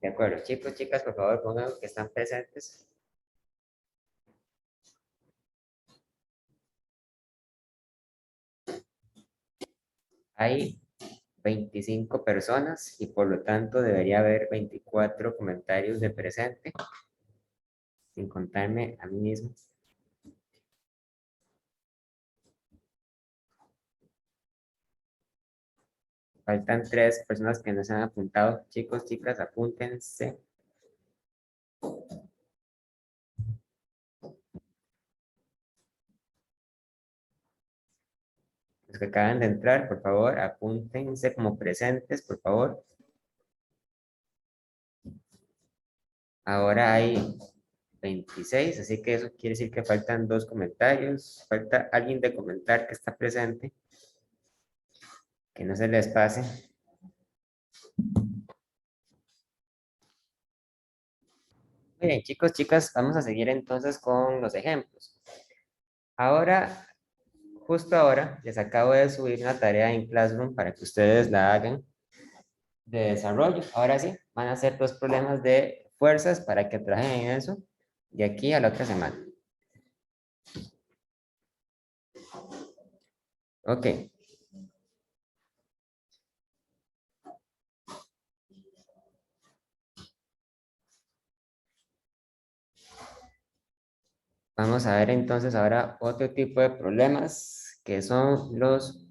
De acuerdo, chicos, chicas, por favor, pongan que están presentes. Hay 25 personas y por lo tanto debería haber 24 comentarios de presente, sin contarme a mí mismo. Faltan 3 personas que no se han apuntado. Chicos, chicas, apúntense. Los que acaban de entrar, por favor, apúntense como presentes, por favor. Ahora hay 26, así que eso quiere decir que faltan 2 comentarios. Falta alguien de comentar que está presente. Que no se les pase. Muy bien, chicos, chicas, vamos a seguir entonces con los ejemplos. Ahora, justo ahora, les acabo de subir una tarea en Classroom para que ustedes la hagan de desarrollo. Ahora sí, van a ser 2 problemas de fuerzas para que trabajen en eso de aquí a la otra semana. Ok. Vamos a ver entonces ahora otro tipo de problemas que son los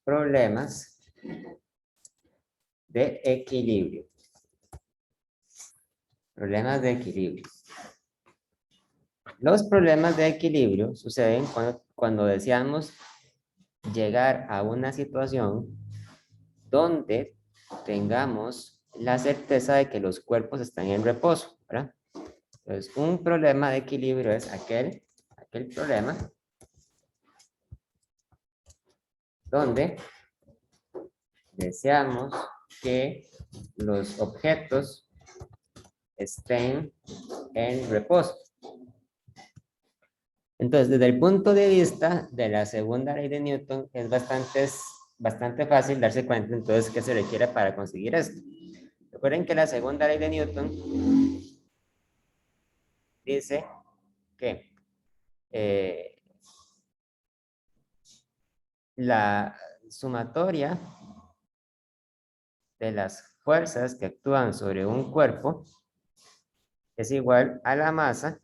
problemas de equilibrio. Problemas de equilibrio. Los problemas de equilibrio suceden cuando deseamos llegar a una situación donde tengamos la certeza de que los cuerpos están en reposo, ¿verdad? Entonces, un problema de equilibrio es aquel problema donde deseamos que los objetos estén en reposo. Entonces, desde el punto de vista de la segunda ley de Newton, es bastante fácil darse cuenta entonces qué se requiere para conseguir esto. Recuerden que la segunda ley de Newton dice que la sumatoria de las fuerzas que actúan sobre un cuerpo es igual a la masa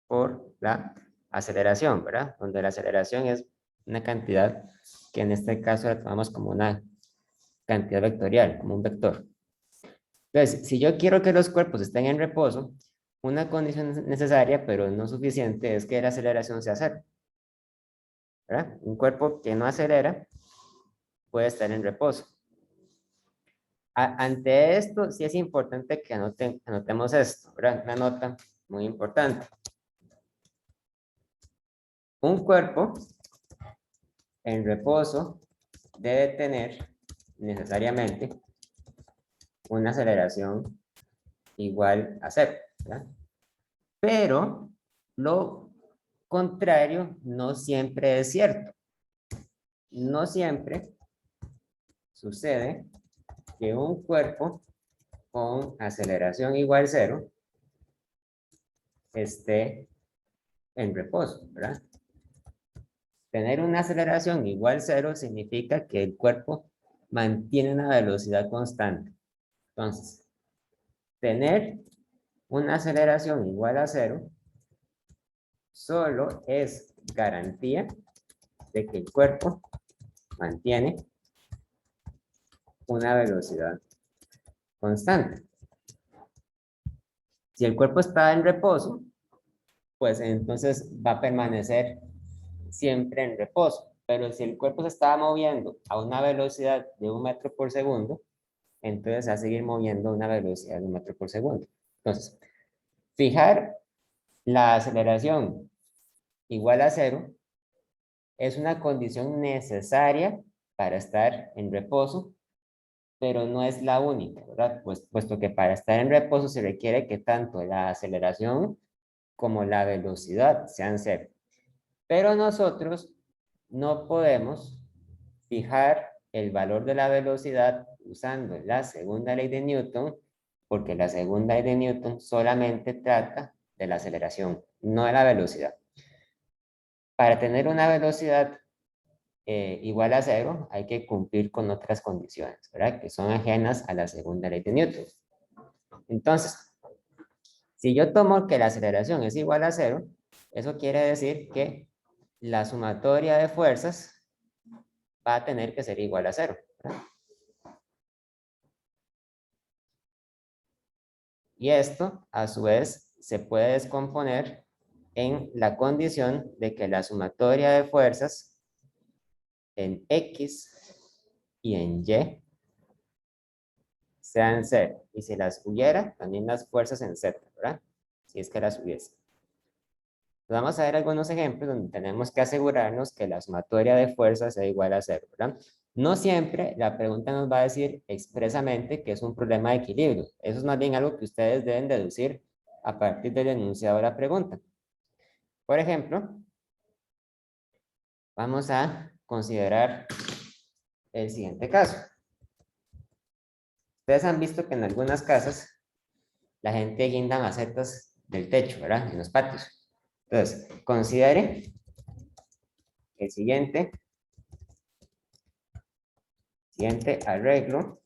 por la aceleración, ¿verdad? Donde la aceleración es una cantidad que en este caso la tomamos como una cantidad vectorial, como un vector. Entonces, si yo quiero que los cuerpos estén en reposo, una condición necesaria, pero no suficiente, es que la aceleración sea cero, ¿verdad? Un cuerpo que no acelera puede estar en reposo. Ante esto, sí es importante que anotemos esto, ¿verdad? Una nota muy importante. Un cuerpo en reposo debe tener necesariamente una aceleración igual a cero, ¿verdad? Pero lo contrario no siempre es cierto. No siempre sucede que un cuerpo con aceleración igual a cero esté en reposo, ¿verdad? Tener una aceleración igual a cero significa que el cuerpo mantiene una velocidad constante. Entonces, tener una aceleración igual a cero solo es garantía de que el cuerpo mantiene una velocidad constante. Si el cuerpo está en reposo, pues entonces va a permanecer siempre en reposo. Pero si el cuerpo se está moviendo a una velocidad de 1 metro por segundo, entonces va a seguir moviendo a una velocidad de 1 metro por segundo. Entonces, fijar la aceleración igual a cero es una condición necesaria para estar en reposo, pero no es la única, ¿verdad? Puesto que para estar en reposo se requiere que tanto la aceleración como la velocidad sean cero. Pero nosotros no podemos fijar el valor de la velocidad usando la segunda ley de Newton porque la segunda ley de Newton solamente trata de la aceleración, no de la velocidad. Para tener una velocidad igual a cero, hay que cumplir con otras condiciones, ¿verdad? Que son ajenas a la segunda ley de Newton. Entonces, si yo tomo que la aceleración es igual a cero, eso quiere decir que la sumatoria de fuerzas va a tener que ser igual a cero, ¿verdad? Y esto, a su vez, se puede descomponer en la condición de que la sumatoria de fuerzas en X y en Y sean cero. Y si las hubiera, también las fuerzas en Z, ¿verdad? Si es que las hubiese. Vamos a ver algunos ejemplos donde tenemos que asegurarnos que la sumatoria de fuerzas sea igual a cero, ¿verdad? No siempre la pregunta nos va a decir expresamente que es un problema de equilibrio. Eso es más bien algo que ustedes deben deducir a partir del enunciado de la pregunta. Por ejemplo, vamos a considerar el siguiente caso. Ustedes han visto que en algunas casas la gente guinda macetas del techo, ¿verdad? En los patios. Entonces, considere el siguiente arreglo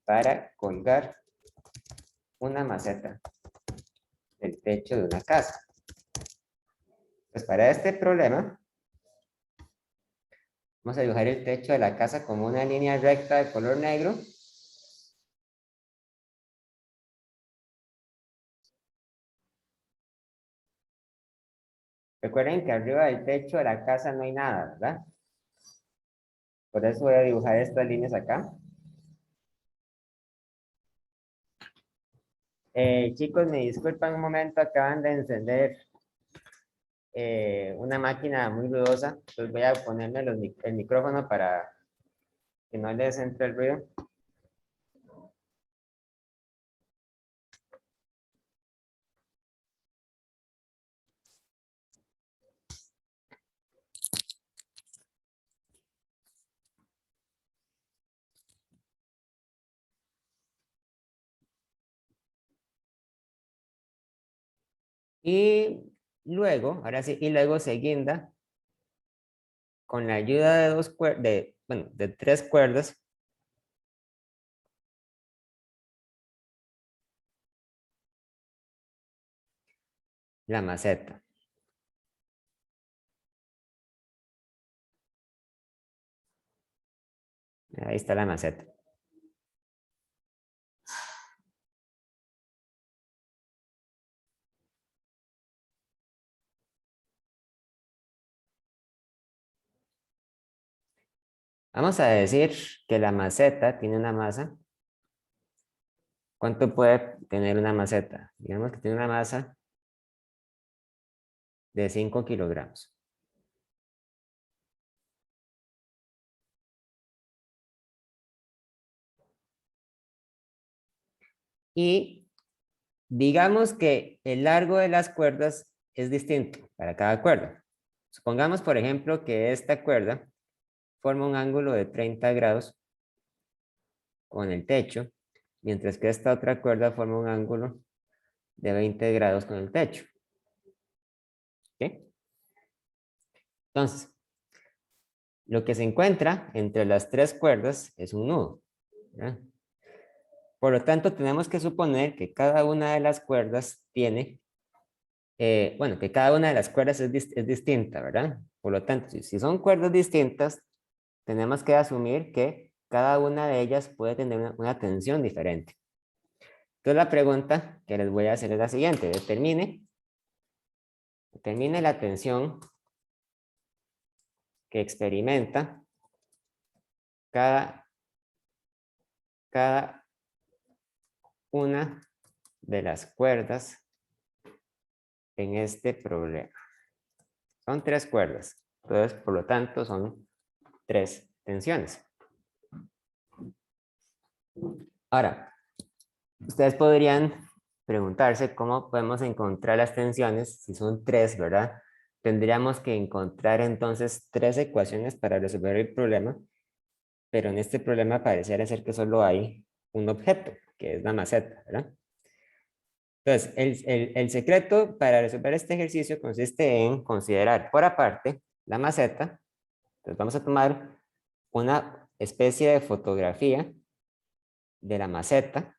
para colgar una maceta del techo de una casa. Pues para este problema, vamos a dibujar el techo de la casa como una línea recta de color negro. Recuerden que arriba del techo de la casa no hay nada, ¿verdad? Por eso voy a dibujar estas líneas acá. Chicos, me disculpan un momento, acaban de encender una máquina muy ruidosa. Entonces voy a ponerme el micrófono para que no les entre el ruido. Y luego, ahora sí, y luego se guinda con la ayuda de de tres cuerdas. La maceta. Ahí está la maceta. Vamos a decir que la maceta tiene una masa. ¿Cuánto puede tener una maceta? Digamos que tiene una masa de 5 kilogramos. Y digamos que el largo de las cuerdas es distinto para cada cuerda. Supongamos, por ejemplo, que esta cuerda forma un ángulo de 30 grados con el techo, mientras que esta otra cuerda forma un ángulo de 20 grados con el techo. ¿Ok? Entonces, lo que se encuentra entre las tres cuerdas es un nudo, ¿verdad? Por lo tanto, tenemos que suponer que cada una de las cuerdas tiene, bueno, que cada una de las cuerdas es distinta, ¿verdad? Por lo tanto, si son cuerdas distintas, tenemos que asumir que cada una de ellas puede tener una tensión diferente. Entonces, la pregunta que les voy a hacer es la siguiente. Determine la tensión que experimenta cada una de las cuerdas en este problema. Son tres cuerdas, entonces por lo tanto son tres tensiones. Ahora, ustedes podrían preguntarse cómo podemos encontrar las tensiones si son tres, ¿verdad? Tendríamos que encontrar entonces tres ecuaciones para resolver el problema, pero en este problema pareciera ser que solo hay un objeto, que es la maceta, ¿verdad? Entonces, el secreto para resolver este ejercicio consiste en considerar por aparte la maceta. Entonces, vamos a tomar una especie de fotografía de la maceta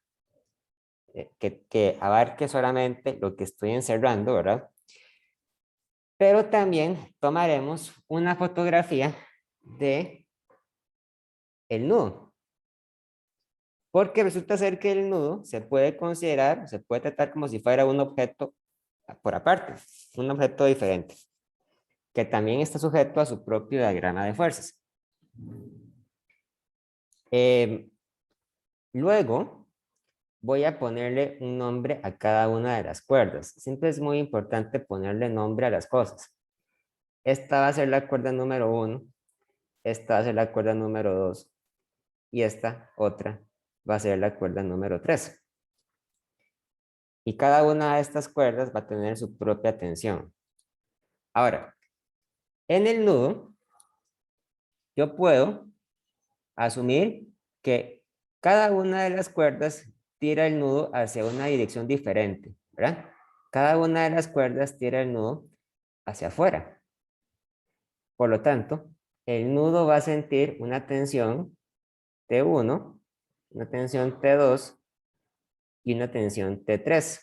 que abarque solamente lo que estoy encerrando, ¿verdad? Pero también tomaremos una fotografía de el nudo. Porque resulta ser que el nudo se puede considerar, se puede tratar como si fuera un objeto por aparte, un objeto diferente, que también está sujeto a su propio diagrama de fuerzas. Luego, voy a ponerle un nombre a cada una de las cuerdas. Siempre es muy importante ponerle nombre a las cosas. Esta va a ser la cuerda número 1, esta va a ser la cuerda número 2 y esta otra va a ser la cuerda número 3. Y cada una de estas cuerdas va a tener su propia tensión. Ahora, en el nudo, yo puedo asumir que cada una de las cuerdas tira el nudo hacia una dirección diferente, ¿verdad? Cada una de las cuerdas tira el nudo hacia afuera. Por lo tanto, el nudo va a sentir una tensión T1, una tensión T2 y una tensión T3.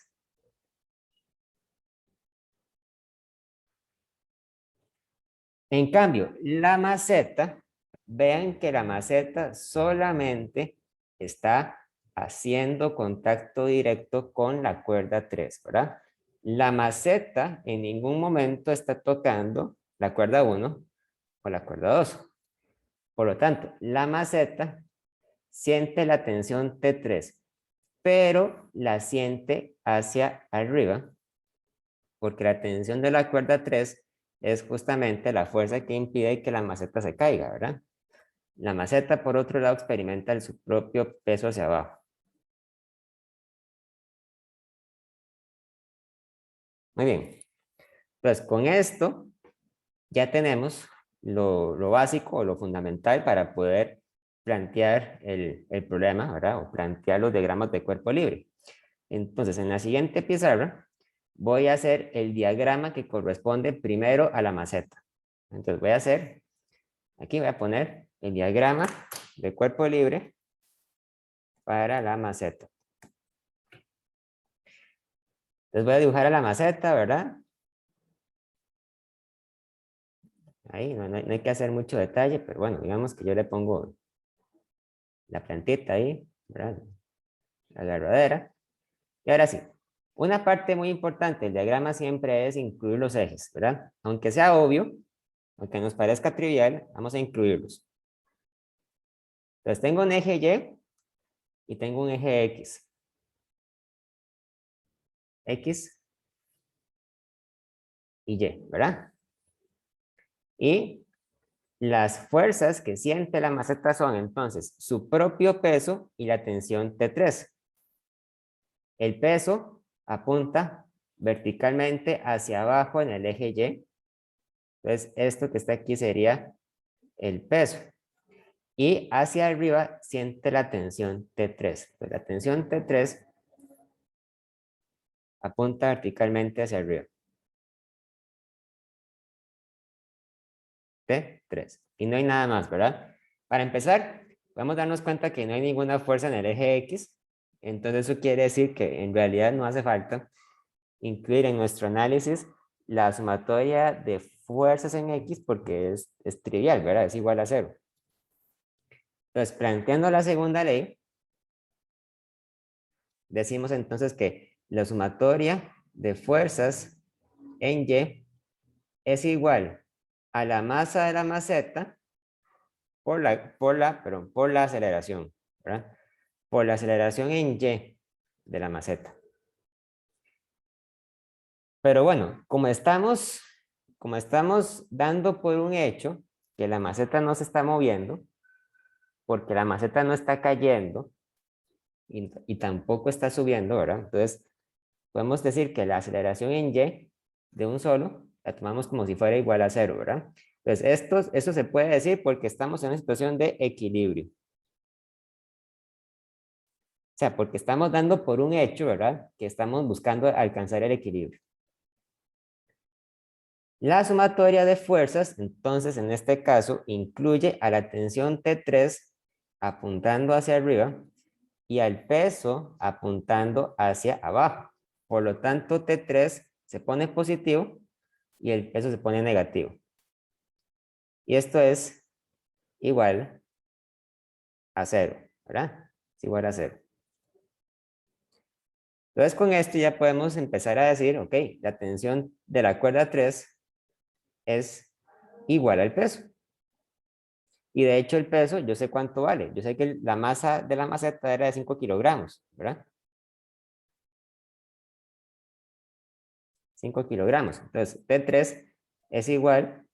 En cambio, la maceta, vean que la maceta solamente está haciendo contacto directo con la cuerda 3, ¿verdad? La maceta en ningún momento está tocando la cuerda 1 o la cuerda 2. Por lo tanto, la maceta siente la tensión T3, pero la siente hacia arriba, porque la tensión de la cuerda 3 es justamente la fuerza que impide que la maceta se caiga, ¿verdad? La maceta, por otro lado, experimenta su propio peso hacia abajo. Muy bien. Entonces, con esto ya tenemos lo básico o lo fundamental para poder plantear el problema, ¿verdad? O plantear los diagramas de cuerpo libre. Entonces, en la siguiente pizarra voy a hacer el diagrama que corresponde primero a la maceta. Entonces, voy a hacer, aquí voy a poner el diagrama de cuerpo libre para la maceta. Entonces, voy a dibujar a la maceta, ¿verdad? Ahí no hay que hacer mucho detalle, pero bueno, digamos que yo le pongo la plantita ahí, ¿verdad? La agarradera. Y ahora sí, una parte muy importante del diagrama siempre es incluir los ejes, ¿verdad? Aunque sea obvio, aunque nos parezca trivial, vamos a incluirlos. Entonces tengo un eje Y y tengo un eje X. X y Y, ¿verdad? Y las fuerzas que siente la maceta son entonces su propio peso y la tensión T3. El peso apunta verticalmente hacia abajo en el eje Y. Entonces, esto que está aquí sería el peso. Y hacia arriba siente la tensión T3. Entonces, la tensión T3 apunta verticalmente hacia arriba. T3. Y no hay nada más, ¿verdad? Para empezar, vamos a darnos cuenta que no hay ninguna fuerza en el eje X. Entonces, eso quiere decir que en realidad no hace falta incluir en nuestro análisis la sumatoria de fuerzas en X porque es trivial, ¿verdad? Es igual a 0. Entonces, planteando la segunda ley, decimos entonces que la sumatoria de fuerzas en Y es igual a la masa de la maceta por la aceleración, ¿verdad? Por la aceleración en Y de la maceta. Pero bueno, como estamos dando por un hecho que la maceta no se está moviendo, porque la maceta no está cayendo y tampoco está subiendo, ¿verdad? Entonces, podemos decir que la aceleración en Y de un solo la tomamos como si fuera igual a 0, ¿verdad? Entonces, eso se puede decir porque estamos en una situación de equilibrio. sea, porque estamos dando por un hecho, ¿verdad? Que estamos buscando alcanzar el equilibrio. La sumatoria de fuerzas, entonces, en este caso, incluye a la tensión T3 apuntando hacia arriba y al peso apuntando hacia abajo. Por lo tanto, T3 se pone positivo y el peso se pone negativo. Y esto es igual a 0, ¿verdad? Es igual a 0. Entonces, con esto ya podemos empezar a decir, ok, la tensión de la cuerda 3 es igual al peso. Y de hecho el peso, yo sé cuánto vale. Yo sé que la masa de la maceta era de 5 kilogramos, ¿verdad? 5 kilogramos. Entonces, T3 es igual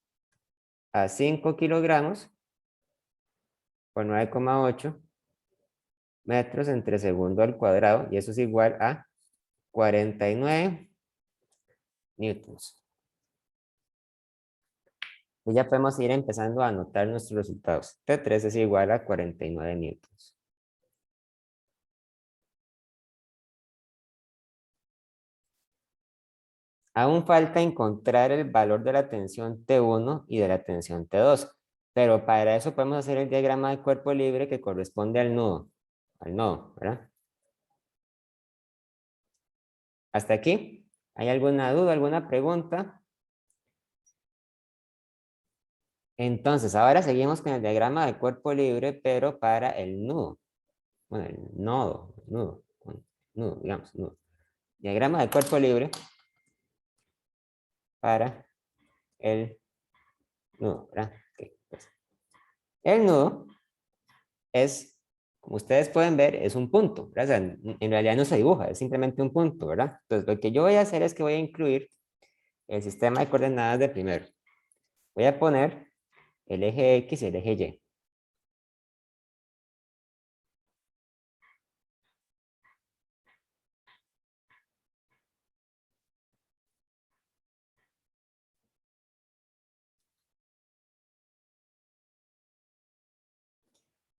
a 5 kilogramos por 9,8 metros entre segundo al cuadrado. Y eso es igual a 49 newtons. Y ya podemos ir empezando a anotar nuestros resultados. T3 es igual a 49 newtons. Aún falta encontrar el valor de la tensión T1 y de la tensión T2. Pero para eso podemos hacer el diagrama de cuerpo libre que corresponde al nodo, ¿verdad? ¿Hasta aquí? ¿Hay alguna duda, alguna pregunta? Entonces, ahora seguimos con el diagrama de cuerpo libre, pero para el nudo. Bueno, el nudo, digamos, nudo. Diagrama de cuerpo libre para el nudo, ¿verdad? Okay, pues. El nudo es, como ustedes pueden ver, es un punto, ¿verdad? O sea, en realidad no se dibuja, es simplemente un punto, ¿verdad? Entonces, lo que yo voy a hacer es que voy a incluir el sistema de coordenadas de primero. Voy a poner el eje X y el eje Y.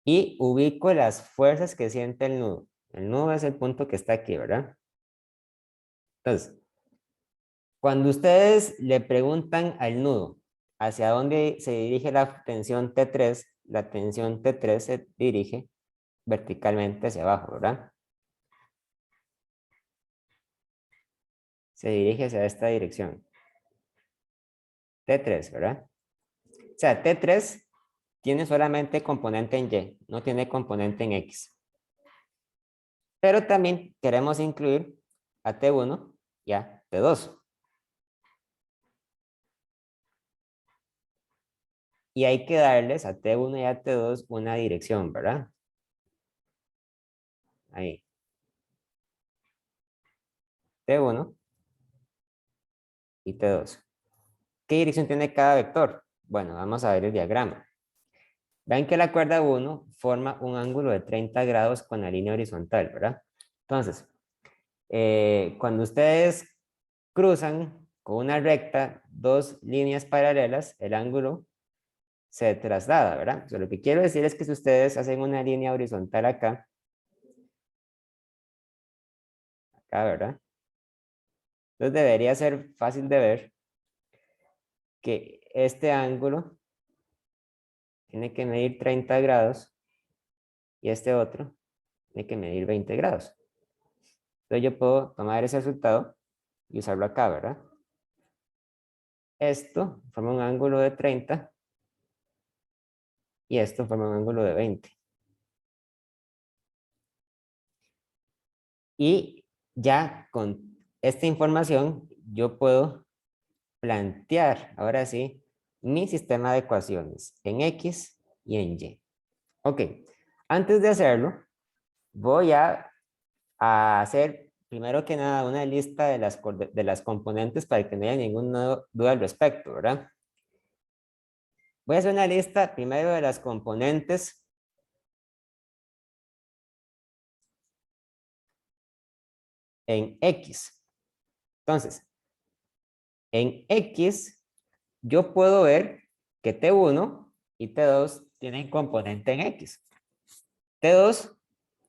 Y ubico las fuerzas que siente el nudo. El nudo es el punto que está aquí, ¿verdad? Entonces, cuando ustedes le preguntan al nudo hacia dónde se dirige la tensión T3, la tensión T3 se dirige verticalmente hacia abajo, ¿verdad? Se dirige hacia esta dirección. T3, ¿verdad? O sea, T3 tiene solamente componente en Y, no tiene componente en X. Pero también queremos incluir a T1 y a T2. Y hay que darles a T1 y a T2 una dirección, ¿verdad? Ahí. T1 y T2. ¿Qué dirección tiene cada vector? Bueno, vamos a ver el diagrama. Ven que la cuerda 1 forma un ángulo de 30 grados con la línea horizontal, ¿verdad? Entonces, cuando ustedes cruzan con una recta dos líneas paralelas, el ángulo se traslada, ¿verdad? O sea, lo que quiero decir es que si ustedes hacen una línea horizontal acá, ¿verdad? Entonces debería ser fácil de ver que este ángulo tiene que medir 30 grados y este otro tiene que medir 20 grados. Entonces yo puedo tomar ese resultado y usarlo acá, ¿verdad? Esto forma un ángulo de 30 y esto forma un ángulo de 20. Y ya con esta información yo puedo plantear, ahora sí, mi sistema de ecuaciones en X y en Y. Ok, antes de hacerlo, voy a hacer primero que nada una lista de las componentes para que no haya ninguna duda al respecto, ¿verdad? Voy a hacer una lista primero de las componentes en X. Entonces, en X, yo puedo ver que T1 y T2 tienen componente en X. T2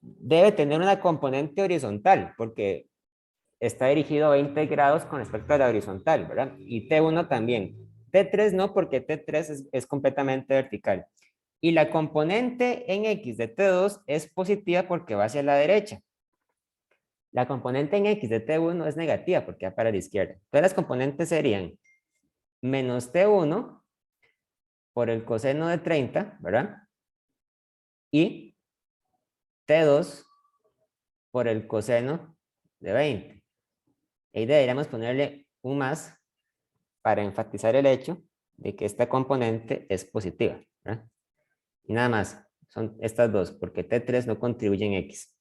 debe tener una componente horizontal, porque está dirigido a 20 grados con respecto a la horizontal, ¿verdad? Y T1 también. T3 no, porque T3 es completamente vertical. Y la componente en X de T2 es positiva porque va hacia la derecha. La componente en X de T1 es negativa porque va para la izquierda. Entonces las componentes serían menos T1 por el coseno de 30, ¿verdad? Y T2 por el coseno de 20. Ahí deberíamos ponerle un más para enfatizar el hecho de que esta componente es positiva, ¿verdad? Y nada más, son estas dos, porque T3 no contribuye en X.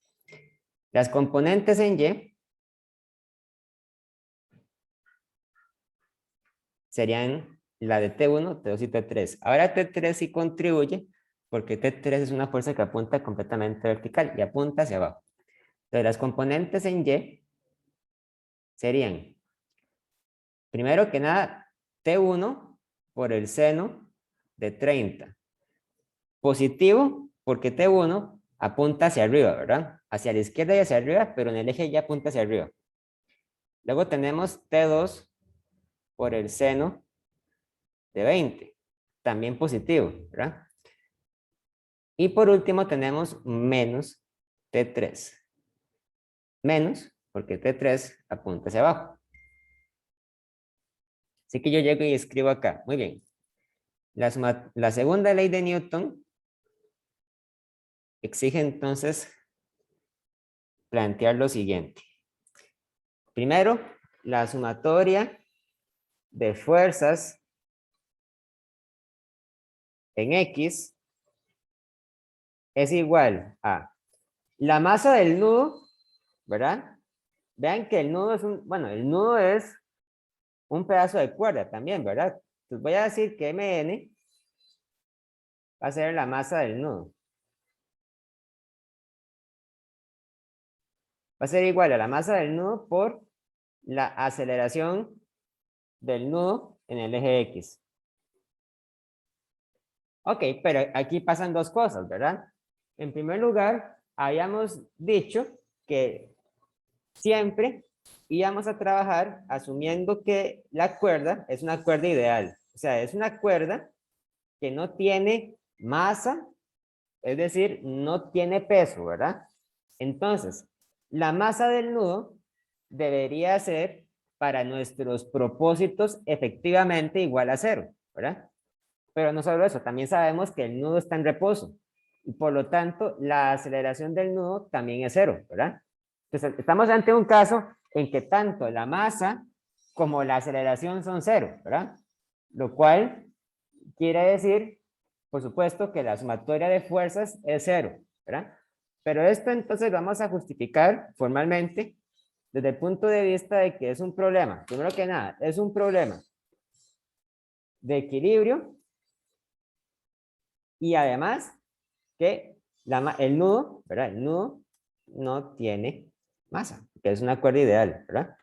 Las componentes en Y serían la de T1, T2 y T3. Ahora T3 sí contribuye porque T3 es una fuerza que apunta completamente vertical y apunta hacia abajo. Entonces las componentes en Y serían, primero que nada, T1 por el seno de 30. Positivo porque T1 apunta hacia arriba, ¿verdad? Hacia la izquierda y hacia arriba, pero en el eje ya apunta hacia arriba. Luego tenemos T2 por el seno de 20, también positivo, ¿verdad? Y por último tenemos menos T3. Menos porque T3 apunta hacia abajo. Así que yo llego y escribo acá. Muy bien. La segunda ley de Newton exige entonces plantear lo siguiente. Primero, la sumatoria de fuerzas en X es igual a la masa del nudo, ¿verdad? Vean que el nudo es bueno, el nudo es un pedazo de cuerda también, ¿verdad? Entonces voy a decir que Mn va a ser la masa del nudo. Va a ser igual a la masa del nudo por la aceleración del nudo en el eje X. Ok, pero aquí pasan dos cosas, ¿verdad? En primer lugar, habíamos dicho que siempre íbamos a trabajar asumiendo que la cuerda es una cuerda ideal. O sea, es una cuerda que no tiene masa, es decir, no tiene peso, ¿verdad? Entonces, la masa del nudo debería ser para nuestros propósitos efectivamente igual a cero, ¿verdad? Pero no solo eso, también sabemos que el nudo está en reposo y por lo tanto la aceleración del nudo también es cero, ¿verdad? Entonces, estamos ante un caso en que tanto la masa como la aceleración son cero, ¿verdad? Lo cual quiere decir, por supuesto, que la sumatoria de fuerzas es cero, ¿verdad? Pero esto entonces vamos a justificar formalmente desde el punto de vista de que es un problema. Primero que nada, es un problema de equilibrio y además que el nudo, ¿verdad? El nudo no tiene masa, que es una cuerda ideal, ¿verdad?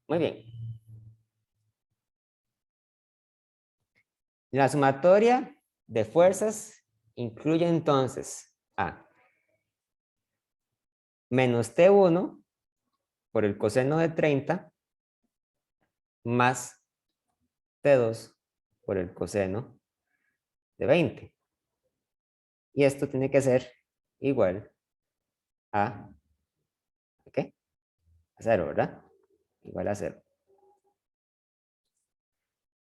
Muy bien. La sumatoria de fuerzas incluye entonces a menos T1 por el coseno de 30 más T2 por el coseno de 20. Y esto tiene que ser igual a, ¿qué? A 0, ¿verdad? Igual a 0.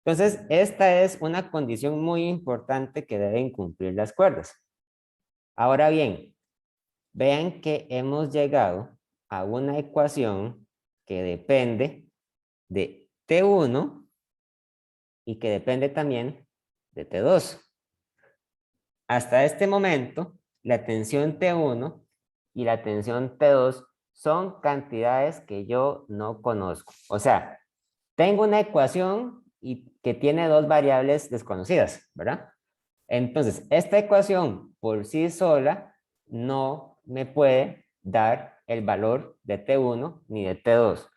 Entonces, esta es una condición muy importante que deben cumplir las cuerdas. Ahora bien, vean que hemos llegado a una ecuación que depende de T1 y que depende también de T2. Hasta este momento, la tensión T1 y la tensión T2 son cantidades que yo no conozco. O sea, tengo una ecuación que tiene dos variables desconocidas, ¿verdad? Entonces, esta ecuación por sí sola no me puede dar el valor de T1 ni de T2.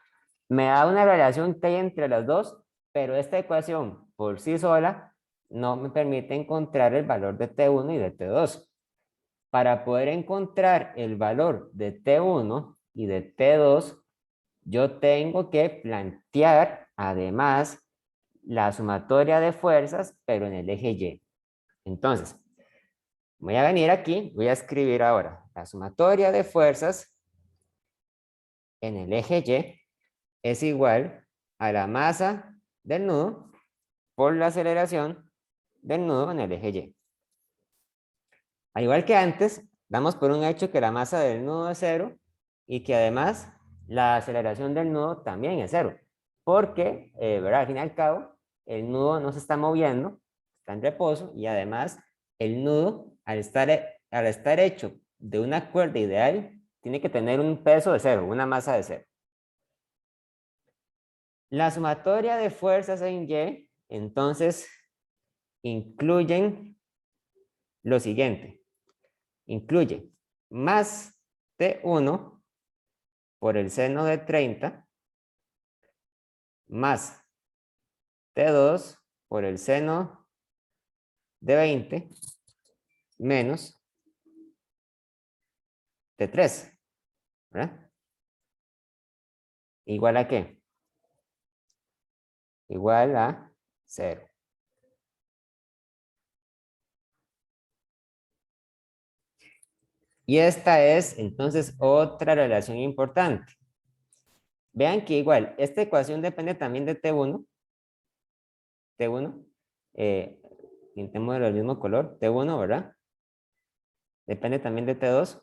Me da una relación T entre las dos, pero esta ecuación por sí sola no me permite encontrar el valor de T1 y de T2. Para poder encontrar el valor de T1 y de T2, yo tengo que plantear además la sumatoria de fuerzas, pero en el eje Y. Entonces, voy a venir aquí, voy a escribir ahora la sumatoria de fuerzas en el eje Y es igual a la masa del nudo por la aceleración del nudo en el eje Y. Al igual que antes, damos por un hecho que la masa del nudo es cero y que además la aceleración del nudo también es cero. Porque, ¿verdad? Al fin y al cabo, el nudo no se está moviendo, está en reposo y además el nudo, al estar hecho de una cuerda ideal, tiene que tener un peso de cero, una masa de cero. La sumatoria de fuerzas en Y, entonces, incluyen lo siguiente. Incluye más T1 por el seno de 30 más T2 por el seno de 20 menos T3, ¿verdad? ¿Igual a qué? Igual a 0. Y esta es entonces otra relación importante. Vean que igual, esta ecuación depende también de T1. T1, pintemos del mismo color, T1, ¿verdad? Depende también de T2.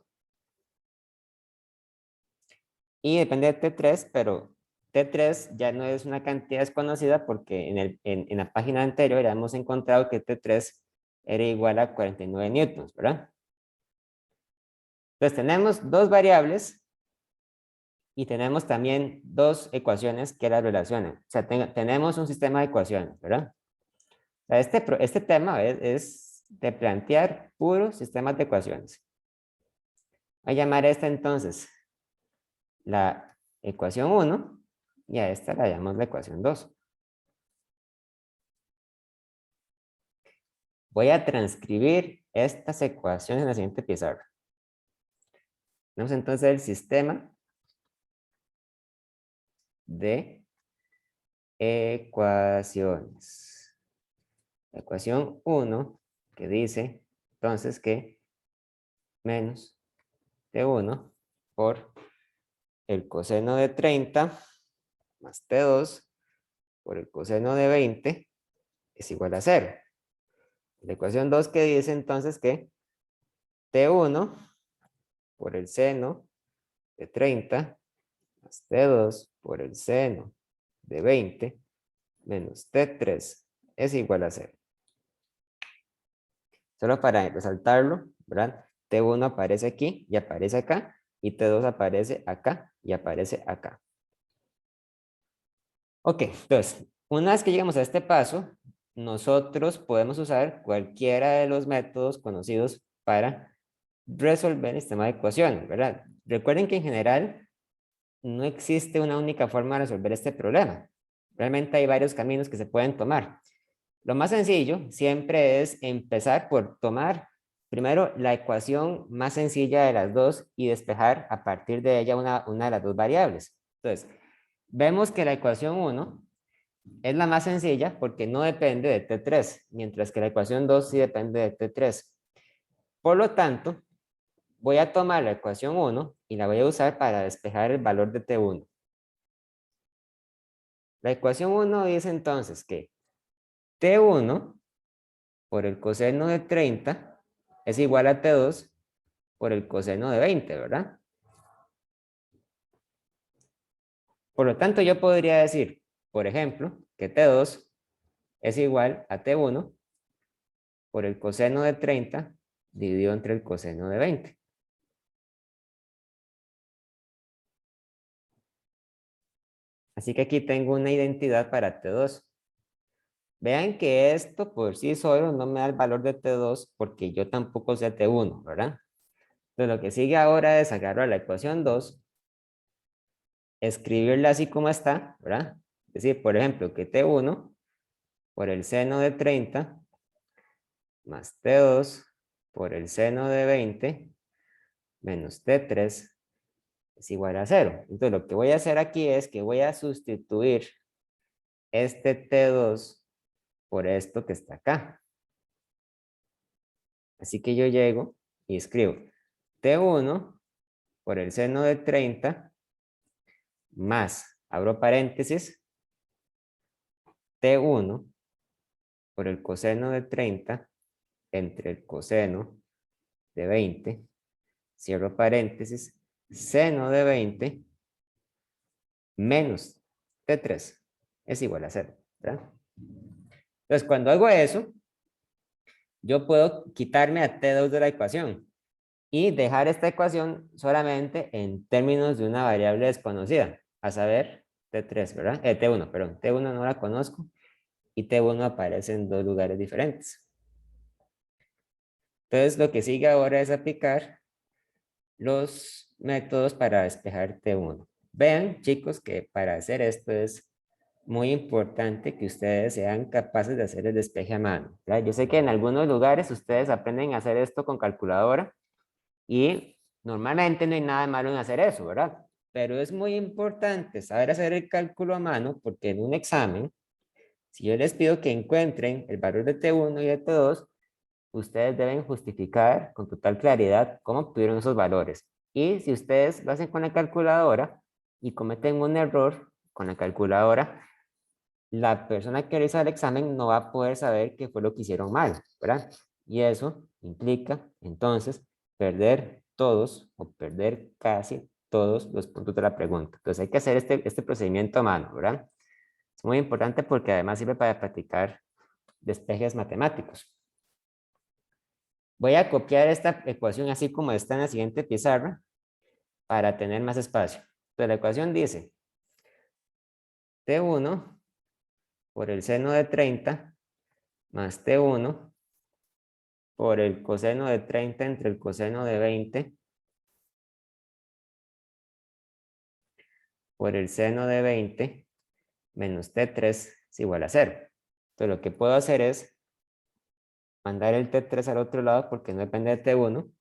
Y depende de T3, pero T3 ya no es una cantidad desconocida porque en la página anterior ya hemos encontrado que T3 era igual a 49 newtons, ¿verdad? Entonces tenemos dos variables y tenemos también dos ecuaciones que las relacionan. O sea, tenemos un sistema de ecuaciones, ¿verdad? O sea, este tema es de plantear puros sistemas de ecuaciones. Voy a llamar a esta entonces la ecuación 1 y a esta la llamamos la ecuación 2. Voy a transcribir estas ecuaciones en la siguiente pizarra. Tenemos entonces el sistema de ecuaciones. La ecuación 1 que dice entonces que menos T1 por el coseno de 30 más T2 por el coseno de 20 es igual a 0. La ecuación 2 que dice entonces que T1 por el seno de 30 más T2 por el seno de 20 menos T3 es igual a 0. Solo para resaltarlo, ¿verdad? T1 aparece aquí y aparece acá, y T2 aparece acá y aparece acá. Ok, entonces, una vez que llegamos a este paso, nosotros podemos usar cualquiera de los métodos conocidos para resolver el sistema de ecuaciones, ¿verdad? Recuerden que en general no existe una única forma de resolver este problema. Realmente hay varios caminos que se pueden tomar. Lo más sencillo siempre es empezar por tomar primero la ecuación más sencilla de las dos y despejar a partir de ella una de las dos variables. Entonces, vemos que la ecuación 1 es la más sencilla porque no depende de T3, mientras que la ecuación 2 sí depende de T3. Por lo tanto, voy a tomar la ecuación 1 y la voy a usar para despejar el valor de T1. La ecuación 1 dice entonces que T1 por el coseno de 30 es igual a T2 por el coseno de 20, ¿verdad? Por lo tanto, yo podría decir, por ejemplo, que T2 es igual a T1 por el coseno de 30 dividido entre el coseno de 20. Así que aquí tengo una identidad para T2. Vean que esto por sí solo no me da el valor de T2 porque yo tampoco sé T1, ¿verdad? Entonces lo que sigue ahora es agarrar la ecuación 2, escribirla así como está, ¿verdad? Es decir, por ejemplo, que T1 por el seno de 30 más T2 por el seno de 20 menos T3 es igual a 0. Entonces lo que voy a hacer aquí es que voy a sustituir este T2 por esto que está acá. Así que yo llego y escribo T1 por el seno de 30 más, abro paréntesis, T1 por el coseno de 30 entre el coseno de 20, cierro paréntesis, seno de 20 menos T3 es igual a 0, ¿verdad? Entonces, cuando hago eso, yo puedo quitarme a T2 de la ecuación y dejar esta ecuación solamente en términos de una variable desconocida, a saber, T3, ¿verdad? T1, perdón, T1 no la conozco y T1 aparece en dos lugares diferentes. Entonces, lo que sigue ahora es aplicar los métodos para despejar T1. Vean, chicos, que para hacer esto es muy importante que ustedes sean capaces de hacer el despeje a mano, ¿verdad? Yo sé que en algunos lugares ustedes aprenden a hacer esto con calculadora y normalmente no hay nada de malo en hacer eso, ¿verdad? Pero es muy importante saber hacer el cálculo a mano porque en un examen, si yo les pido que encuentren el valor de T1 y de T2, ustedes deben justificar con total claridad cómo obtuvieron esos valores. Y si ustedes lo hacen con la calculadora y cometen un error con la calculadora, la persona que realiza el examen no va a poder saber qué fue lo que hicieron mal, ¿verdad? Y eso implica, entonces, perder todos o perder casi todos los puntos de la pregunta. Entonces hay que hacer este procedimiento a mano, ¿verdad? Es muy importante porque además sirve para practicar despejes matemáticos. Voy a copiar esta ecuación así como está en la siguiente pizarra para tener más espacio. Entonces la ecuación dice T1 por el seno de 30 más T1 por el coseno de 30 entre el coseno de 20 por el seno de 20 menos T3 es igual a 0. Entonces lo que puedo hacer es mandar el T3 al otro lado porque no depende de T1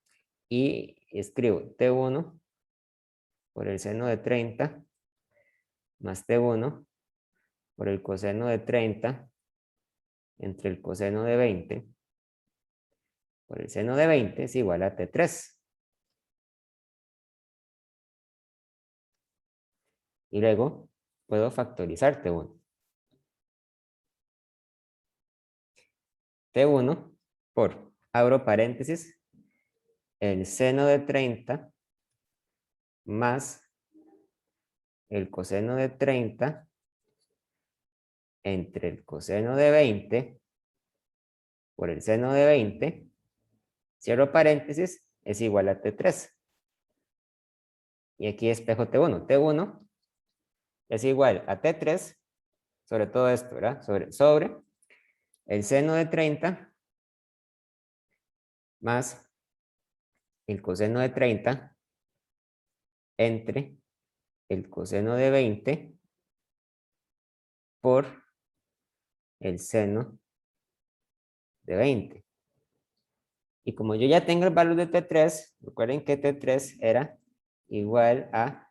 y escribo T1 por el seno de 30 más T1 por el coseno de 30 entre el coseno de 20 por el seno de 20 es igual a T3. Y luego puedo factorizar T1. T1 por, abro paréntesis, el seno de 30 más el coseno de 30 entre el coseno de 20 por el seno de 20, cierro paréntesis, es igual a T3. Y aquí espejo T1. T1 es igual a T3 sobre todo esto, ¿verdad? Sobre el seno de 30 más el coseno de 30 entre el coseno de 20 por el seno de 20. Y como yo ya tengo el valor de T3, recuerden que T3 era igual a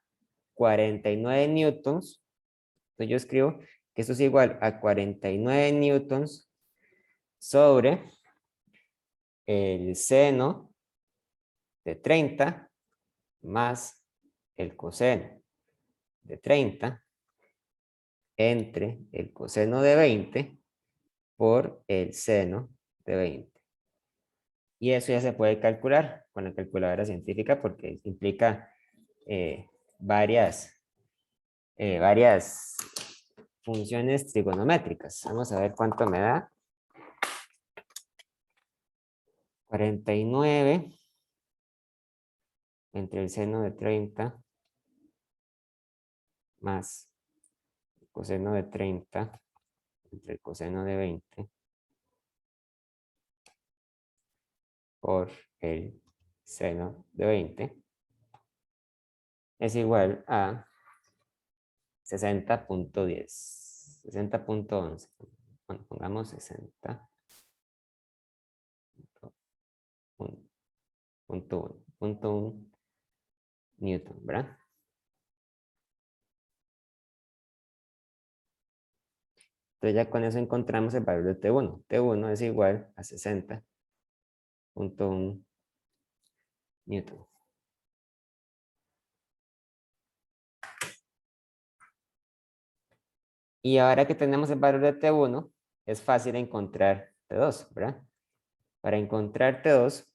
49 newtons. Entonces yo escribo que esto es igual a 49 newtons sobre el seno de 30 más el coseno de 30 entre el coseno de 20 por el seno de 20. Y eso ya se puede calcular con la calculadora científica porque implica varias funciones trigonométricas. Vamos a ver cuánto me da. 49 entre el seno de 30 más el coseno de 30 entre el coseno de 20 por el seno de 20 es igual a 60.10, 60.11. Bueno, pongamos 60. punto uno newton, ¿verdad? Entonces ya con eso encontramos el valor de T1. T1 es igual a 60.1 newton. Y ahora que tenemos el valor de T1, es fácil encontrar T2, ¿verdad? Para encontrar T2,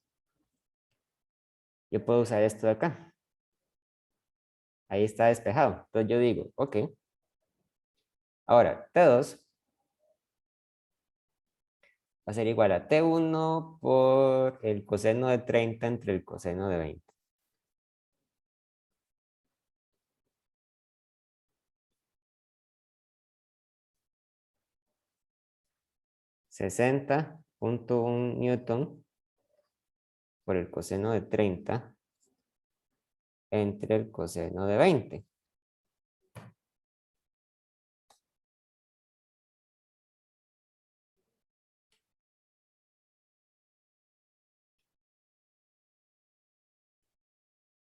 yo puedo usar esto de acá. Ahí está despejado. Entonces yo digo, ok. Ahora, T2 va a ser igual a T1 por el coseno de 30 entre el coseno de 20. $60.1 newton por el coseno de 30 entre el coseno de 20.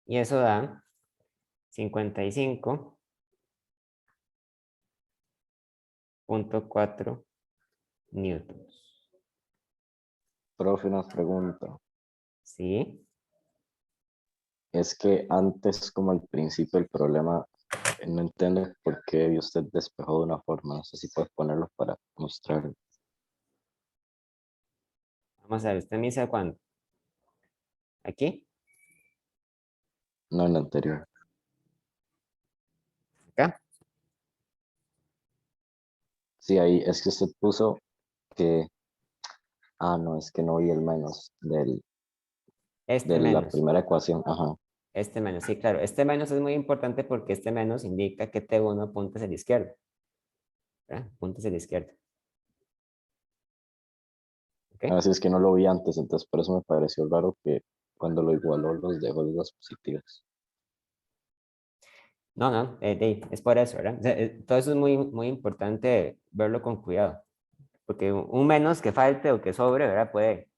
Y eso da 55.4 newtons. Profe, una pregunta. ¿Sí? Es que antes, como al principio, el problema no entiendo por qué usted despejó de una forma. No sé si puedes ponerlo para mostrar. Vamos a ver, ¿usted me dice cuándo? ¿Aquí? No en el anterior. ¿Acá? Sí, ahí es que usted puso que. Ah, no, es que no vi el menos Este de la menos. primera ecuación. Ajá. Este menos, sí, claro. Este menos es muy importante porque este menos indica que T1 apunta hacia la izquierda. ¿Verdad? Apunta hacia la izquierda. ¿Ok? Así es que no lo vi antes, entonces por eso me pareció raro que cuando lo igualó los dejó los dos positivos. No, no, es por eso, ¿verdad? O sea, todo eso es muy, muy importante verlo con cuidado. Porque un menos que falte o que sobre, ¿verdad? Puede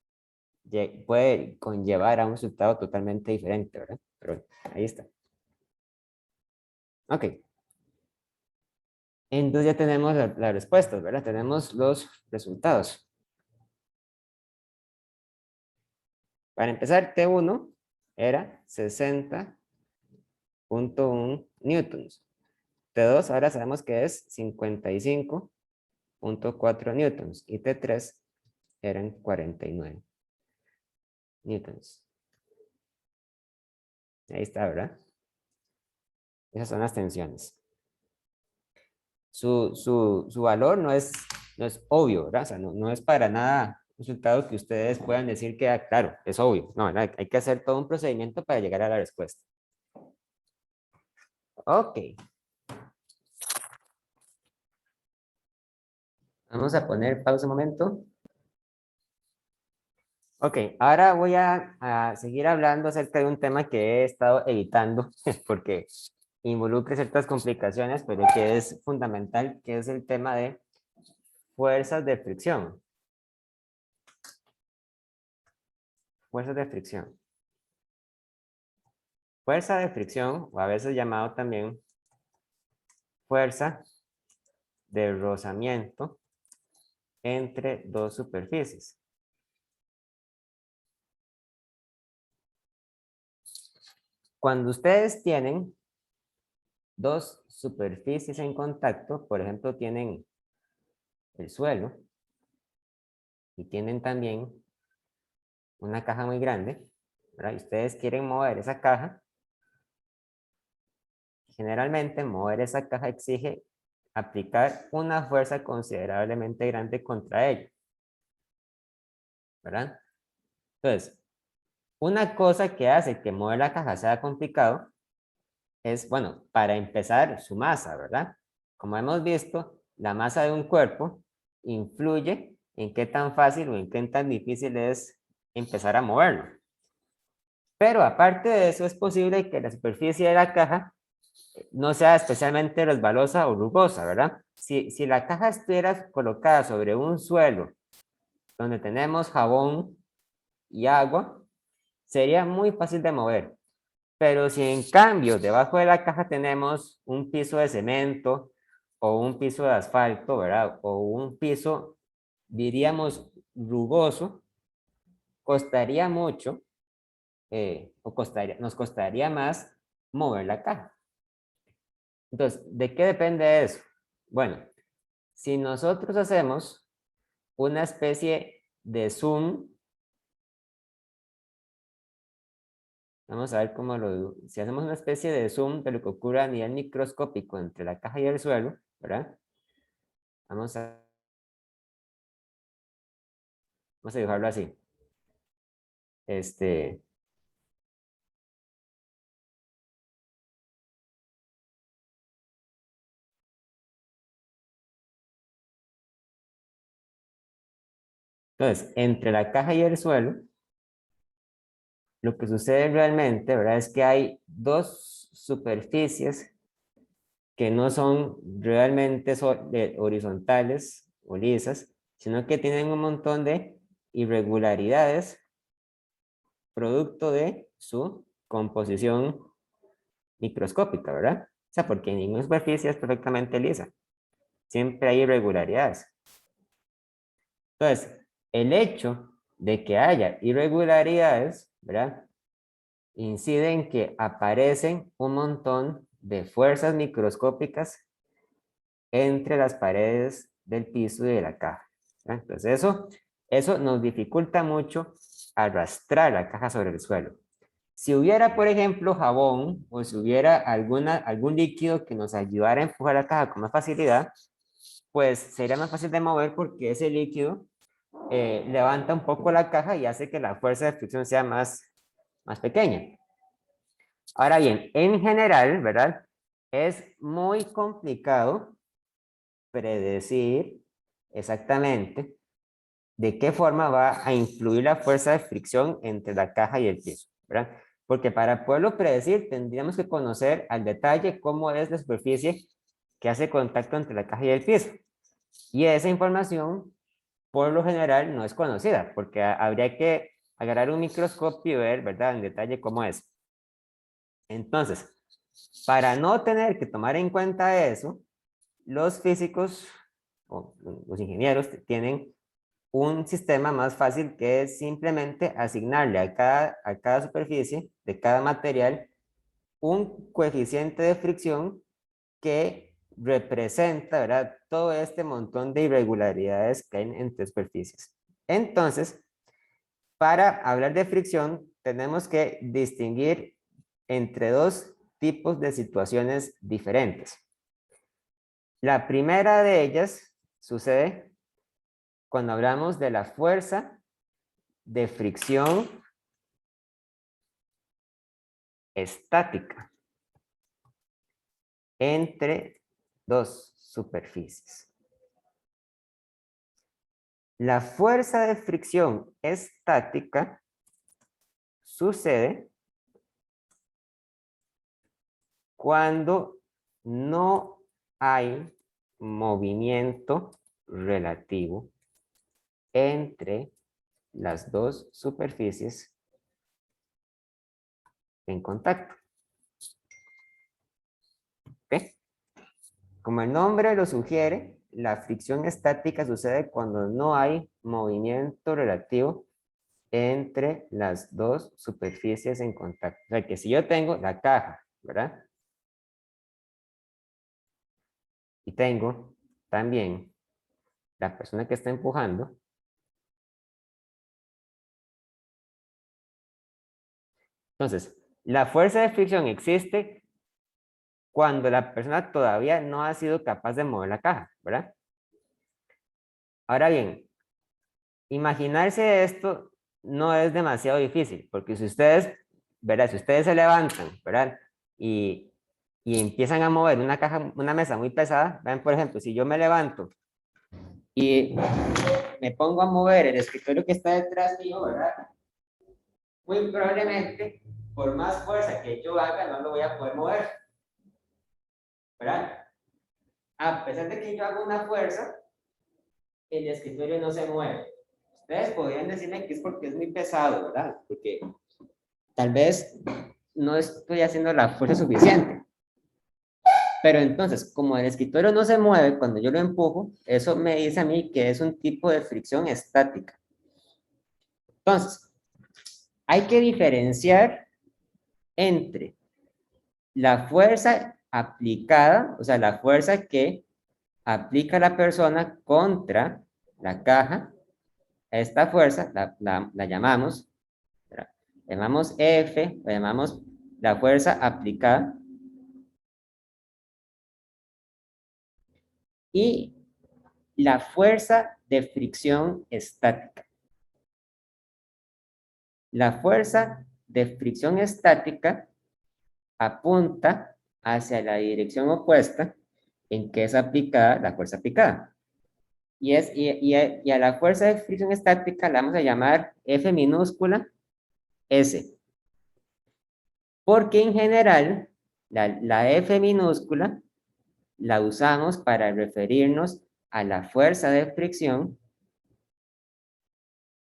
conllevar a un resultado totalmente diferente, ¿verdad? Pero bueno, ahí está. Ok. Entonces ya tenemos las respuestas, ¿verdad? Tenemos los resultados. Para empezar, T1 era 60.1 newtons. T2 ahora sabemos que es 55.4 newtons. Y T3 eran 49 newtons. Ahí está, ¿verdad? Esas son las tensiones. Su valor no es obvio, ¿verdad? O sea, no es para nada un resultado que ustedes puedan decir que, claro, es obvio. No, ¿verdad? Hay que hacer todo un procedimiento para llegar a la respuesta. Ok. Vamos a poner pausa un momento. Ok, ahora voy a seguir hablando acerca de un tema que he estado evitando porque involucra ciertas complicaciones, pero que es fundamental, que es el tema de fuerzas de fricción. Fuerzas de fricción. Fuerza de fricción, o a veces llamado también fuerza de rozamiento entre dos superficies. Cuando ustedes tienen dos superficies en contacto, por ejemplo, tienen el suelo y tienen también una caja muy grande, ¿verdad? Y ustedes quieren mover esa caja. Generalmente, mover esa caja exige aplicar una fuerza considerablemente grande contra ella, ¿verdad? Entonces, una cosa que hace que mover la caja sea complicado es, bueno, para empezar, su masa, ¿verdad? Como hemos visto, la masa de un cuerpo influye en qué tan fácil o en qué tan difícil es empezar a moverlo. Pero aparte de eso, es posible que la superficie de la caja no sea especialmente resbalosa o rugosa, ¿verdad? Si la caja estuviera colocada sobre un suelo donde tenemos jabón y agua, sería muy fácil de mover. Pero si en cambio debajo de la caja tenemos un piso de cemento o un piso de asfalto, ¿verdad? O un piso, diríamos, rugoso, costaría mucho, nos costaría más mover la caja. Entonces, ¿de qué depende eso? Bueno, si nosotros hacemos una especie de zoom, vamos a ver cómo si hacemos una especie de zoom de lo que ocurre a nivel microscópico entre la caja y el suelo, ¿verdad? Vamos a dibujarlo así. Entonces, entre la caja y el suelo, lo que sucede realmente, ¿verdad? Es que hay dos superficies que no son realmente horizontales o lisas, sino que tienen un montón de irregularidades producto de su composición microscópica, ¿verdad? O sea, porque ninguna superficie es perfectamente lisa. Siempre hay irregularidades. Entonces, el hecho de que haya irregularidades, ¿verdad? Incide en que aparecen un montón de fuerzas microscópicas entre las paredes del piso y de la caja. ¿Verdad? Entonces, eso nos dificulta mucho arrastrar la caja sobre el suelo. Si hubiera, por ejemplo, jabón o si hubiera algún líquido que nos ayudara a empujar la caja con más facilidad, pues sería más fácil de mover porque ese líquido levanta un poco la caja y hace que la fuerza de fricción sea más pequeña. Ahora bien, en general, ¿verdad? Es muy complicado predecir exactamente de qué forma va a influir la fuerza de fricción entre la caja y el piso, ¿verdad? Porque para poderlo predecir tendríamos que conocer al detalle cómo es la superficie que hace contacto entre la caja y el piso. Y esa información, por lo general, no es conocida, porque habría que agarrar un microscopio y ver, ¿verdad?, en detalle cómo es. Entonces, para no tener que tomar en cuenta eso, los físicos o los ingenieros tienen un sistema más fácil que es simplemente asignarle a cada superficie de cada material un coeficiente de fricción que representa, ¿verdad?, todo este montón de irregularidades que hay entre superficies. Entonces, para hablar de fricción, tenemos que distinguir entre dos tipos de situaciones diferentes. La primera de ellas sucede cuando hablamos de la fuerza de fricción estática entre dos superficies. La fuerza de fricción estática sucede cuando no hay movimiento relativo entre las dos superficies en contacto. ¿Okay? Como el nombre lo sugiere, la fricción estática sucede cuando no hay movimiento relativo entre las dos superficies en contacto. O sea, que si yo tengo la caja, ¿verdad? Y tengo también la persona que está empujando, entonces, la fuerza de fricción existe cuando la persona todavía no ha sido capaz de mover la caja, ¿verdad? Ahora bien, imaginarse esto no es demasiado difícil, porque si ustedes, ¿verdad? Si ustedes se levantan, ¿verdad? Y empiezan a mover una caja, una mesa muy pesada, vean, por ejemplo, si yo me levanto y me pongo a mover el escritorio que está detrás mío, ¿verdad? Muy probablemente, por más fuerza que yo haga, no lo voy a poder mover, ¿verdad? A pesar de que yo hago una fuerza, el escritorio no se mueve. Ustedes podrían decirme que es porque es muy pesado, ¿verdad? Porque tal vez no estoy haciendo la fuerza suficiente. Pero entonces, como el escritorio no se mueve cuando yo lo empujo, eso me dice a mí que es un tipo de fricción estática. Entonces, hay que diferenciar entre la fuerza aplicada, o sea, la fuerza que aplica la persona contra la caja. Esta fuerza la llamamos, ¿verdad? Llamamos F, la llamamos la fuerza aplicada. Y la fuerza de fricción estática. La fuerza de fricción estática apunta hacia la dirección opuesta en que es aplicada la fuerza aplicada. Y a la fuerza de fricción estática la vamos a llamar F minúscula S. Porque en general, la F minúscula la usamos para referirnos a la fuerza de fricción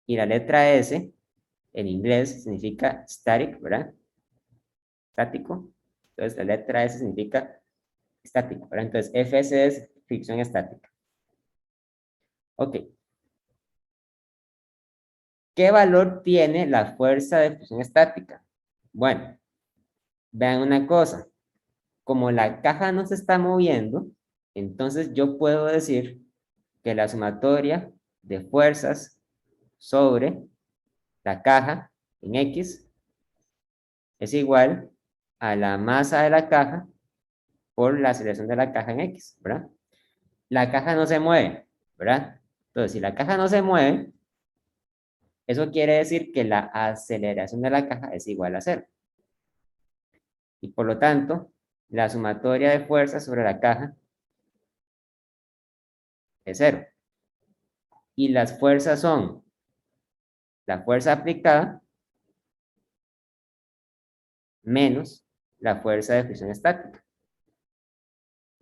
y la letra S en inglés significa static, ¿verdad? Estático. Entonces la letra S significa estático, ¿verdad? Entonces Fs es fricción estática. Ok. ¿Qué valor tiene la fuerza de fricción estática? Bueno, vean una cosa. Como la caja no se está moviendo, entonces yo puedo decir que la sumatoria de fuerzas sobre la caja en X es igual a la masa de la caja por la aceleración de la caja en X, ¿verdad? La caja no se mueve, ¿verdad? Entonces, si la caja no se mueve, eso quiere decir que la aceleración de la caja es igual a 0. Y por lo tanto, la sumatoria de fuerzas sobre la caja es 0. Y las fuerzas son la fuerza aplicada menos la fuerza de fricción estática.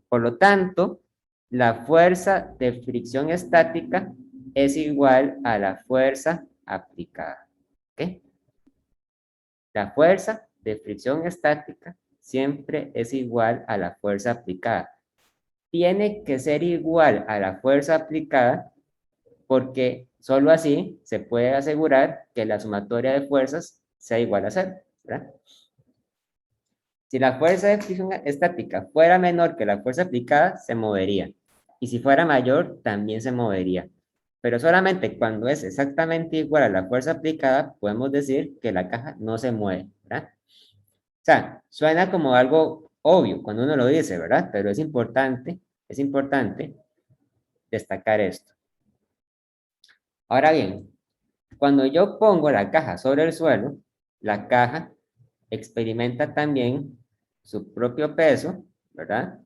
Por lo tanto, la fuerza de fricción estática es igual a la fuerza aplicada. ¿Ok? La fuerza de fricción estática siempre es igual a la fuerza aplicada. Tiene que ser igual a la fuerza aplicada porque solo así se puede asegurar que la sumatoria de fuerzas sea igual a 0, ¿verdad? Si la fuerza de fricción estática fuera menor que la fuerza aplicada, se movería. Y si fuera mayor, también se movería. Pero solamente cuando es exactamente igual a la fuerza aplicada, podemos decir que la caja no se mueve, ¿verdad? O sea, suena como algo obvio cuando uno lo dice, ¿verdad? Pero es importante destacar esto. Ahora bien, cuando yo pongo la caja sobre el suelo, la caja experimenta también su propio peso, ¿verdad?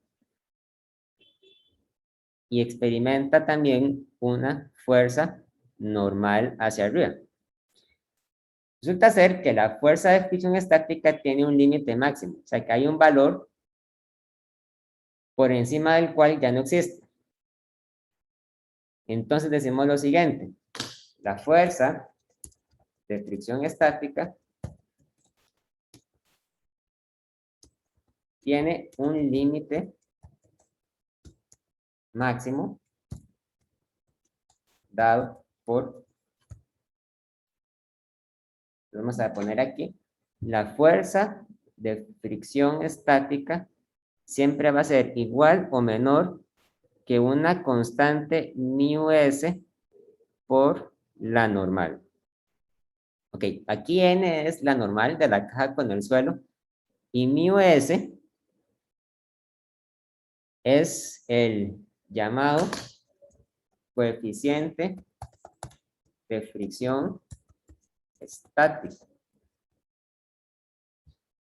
Y experimenta también una fuerza normal hacia arriba. Resulta ser que la fuerza de fricción estática tiene un límite máximo, o sea que hay un valor por encima del cual ya no existe. Entonces decimos lo siguiente, la fuerza de fricción estática tiene un límite máximo dado por, vamos a poner aquí, la fuerza de fricción estática siempre va a ser igual o menor que una constante μs por la normal. Ok, aquí n es la normal de la caja con el suelo y μs es el llamado coeficiente de fricción estático.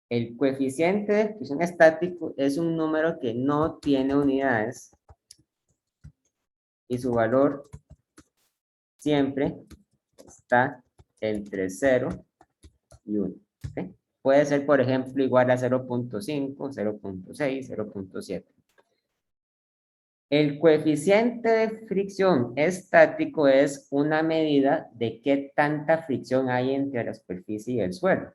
El coeficiente de fricción estático es un número que no tiene unidades y su valor siempre está entre 0 y 1. ¿Okay? Puede ser, por ejemplo, igual a 0.5, 0.6, 0.7. El coeficiente de fricción estático es una medida de qué tanta fricción hay entre la superficie y el suelo.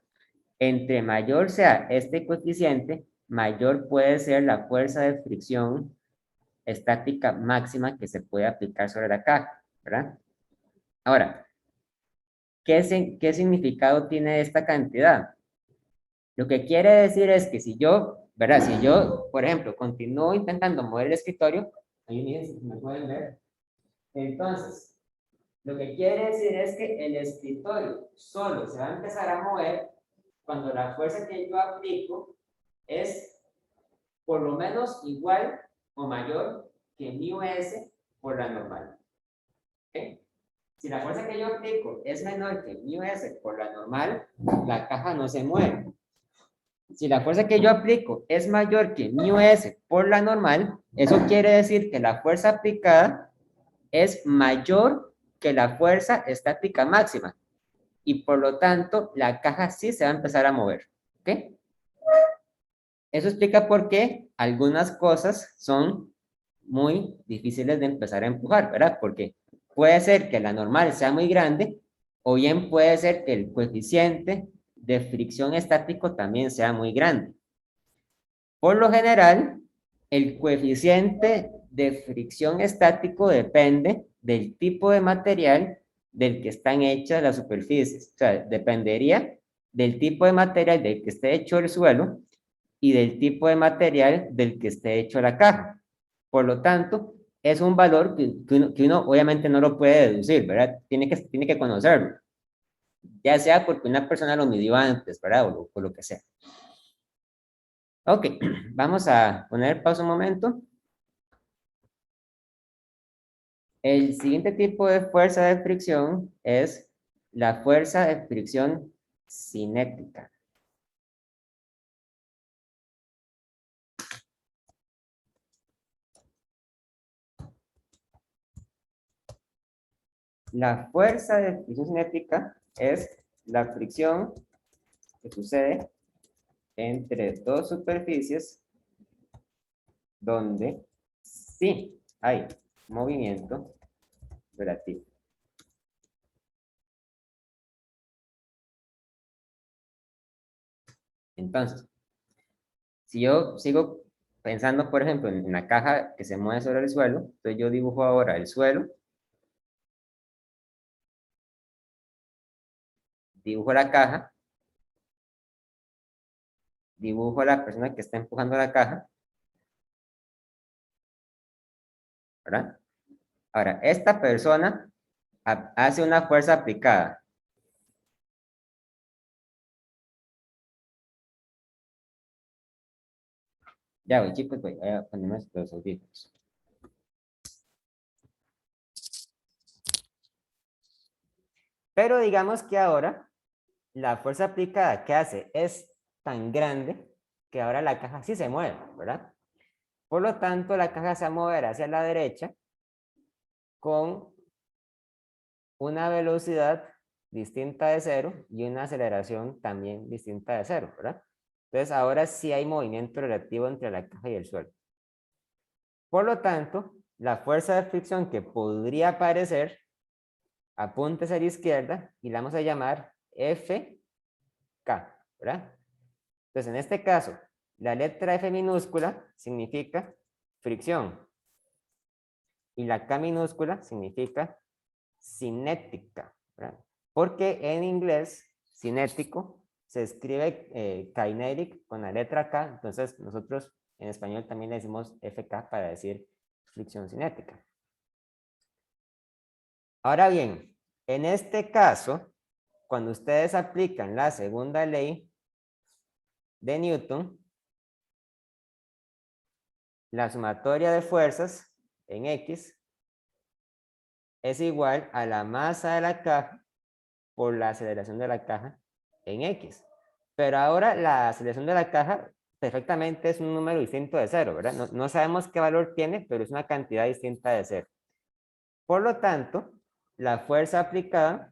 Entre mayor sea este coeficiente, mayor puede ser la fuerza de fricción estática máxima que se puede aplicar sobre la caja, ¿verdad? Ahora, ¿qué significado tiene esta cantidad? Lo que quiere decir es que si yo, ¿verdad? Si yo, por ejemplo, continúo intentando mover el escritorio, ahí miren si me pueden ver. Entonces, lo que quiere decir es que el escritorio solo se va a empezar a mover cuando la fuerza que yo aplico es por lo menos igual o mayor que μs por la normal. ¿Okay? Si la fuerza que yo aplico es menor que μs por la normal, la caja no se mueve. Si la fuerza que yo aplico es mayor que μs por la normal, eso quiere decir que la fuerza aplicada es mayor que la fuerza estática máxima. Y por lo tanto, la caja sí se va a empezar a mover. ¿Ok? Eso explica por qué algunas cosas son muy difíciles de empezar a empujar, ¿verdad? Porque puede ser que la normal sea muy grande o bien puede ser que el coeficiente de fricción estático también sea muy grande. Por lo general, el coeficiente de fricción estático depende del tipo de material del que están hechas las superficies. O sea, dependería del tipo de material del que esté hecho el suelo y del tipo de material del que esté hecho la caja. Por lo tanto, es un valor que uno obviamente no lo puede deducir, ¿verdad? Tiene que conocerlo. Ya sea porque una persona lo midió antes, ¿verdad? O lo que sea. Ok, vamos a poner pausa un momento. El siguiente tipo de fuerza de fricción es la fuerza de fricción cinética. La fuerza de fricción cinética es la fricción que sucede entre dos superficies donde sí hay movimiento relativo. Entonces, si yo sigo pensando, por ejemplo, en la caja que se mueve sobre el suelo, entonces yo dibujo ahora el suelo, dibujo la caja, dibujo a la persona que está empujando la caja, ¿verdad? Ahora, esta persona hace una fuerza aplicada. Ya voy, chicos, voy a ponerme los audífonos. Pero digamos que ahora la fuerza aplicada que hace es tan grande que ahora la caja sí se mueve, ¿verdad? Por lo tanto, la caja se va a mover hacia la derecha con una velocidad distinta de cero y una aceleración también distinta de cero, ¿verdad? Entonces, ahora sí hay movimiento relativo entre la caja y el suelo. Por lo tanto, la fuerza de fricción que podría aparecer apunta hacia la izquierda y la vamos a llamar FK, ¿verdad? Entonces, en este caso, la letra F minúscula significa fricción y la K minúscula significa cinética, ¿verdad? Porque en inglés, cinético se escribe kinetic con la letra K, entonces nosotros en español también le decimos FK para decir fricción cinética. Ahora bien, en este caso, cuando ustedes aplican la segunda ley de Newton, la sumatoria de fuerzas en X es igual a la masa de la caja por la aceleración de la caja en X. Pero ahora la aceleración de la caja perfectamente es un número distinto de cero, ¿verdad? No sabemos qué valor tiene, pero es una cantidad distinta de cero. Por lo tanto, la fuerza aplicada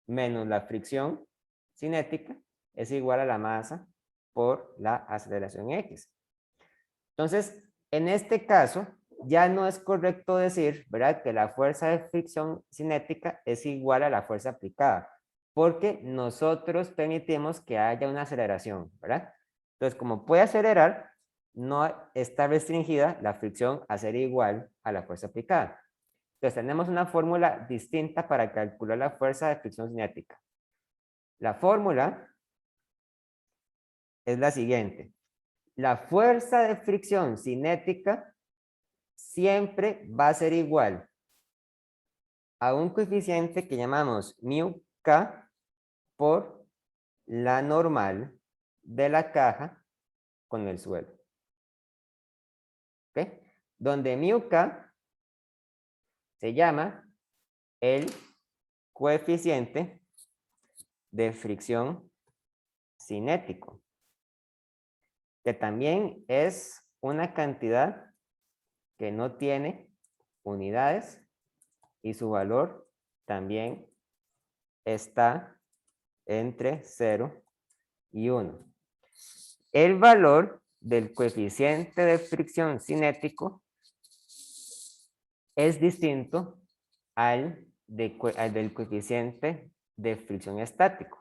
menos la fricción cinética es igual a la masa por la aceleración X. Entonces, en este caso, ya no es correcto decir, ¿verdad?, que la fuerza de fricción cinética es igual a la fuerza aplicada, porque nosotros permitimos que haya una aceleración, ¿verdad? Entonces, como puede acelerar, no está restringida la fricción a ser igual a la fuerza aplicada. Entonces, tenemos una fórmula distinta para calcular la fuerza de fricción cinética. La fórmula es la siguiente. La fuerza de fricción cinética siempre va a ser igual a un coeficiente que llamamos μk por la normal de la caja con el suelo. ¿Ok? Donde μk se llama el coeficiente de fricción cinético, que también es una cantidad que no tiene unidades y su valor también está entre 0 y 1. El valor del coeficiente de fricción cinético es distinto al del coeficiente de fricción estático.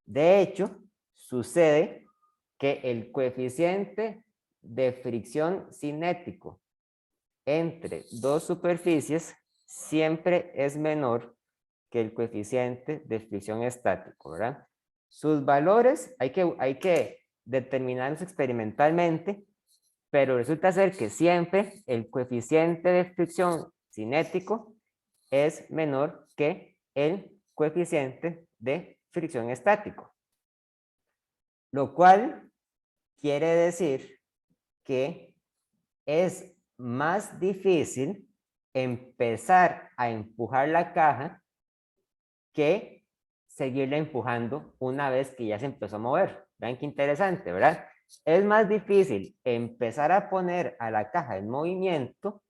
De hecho, sucede que el coeficiente de fricción cinético entre dos superficies siempre es menor que el coeficiente de fricción estático, ¿verdad? Sus valores hay que determinarlos experimentalmente, pero resulta ser que siempre el coeficiente de fricción cinético es menor que el coeficiente de fricción estático. Lo cual quiere decir que es más difícil empezar a empujar la caja que seguirla empujando una vez que ya se empezó a mover. Vean qué interesante, ¿verdad? Es más difícil empezar a poner a la caja en movimiento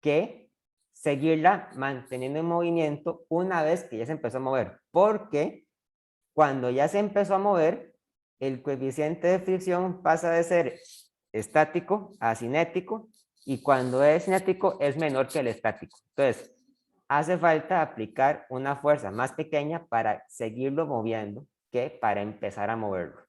que seguirla manteniendo en movimiento una vez que ya se empezó a mover. Porque cuando ya se empezó a mover, el coeficiente de fricción pasa de ser estático a cinético, y cuando es cinético es menor que el estático. Entonces, hace falta aplicar una fuerza más pequeña para seguirlo moviendo que para empezar a moverlo.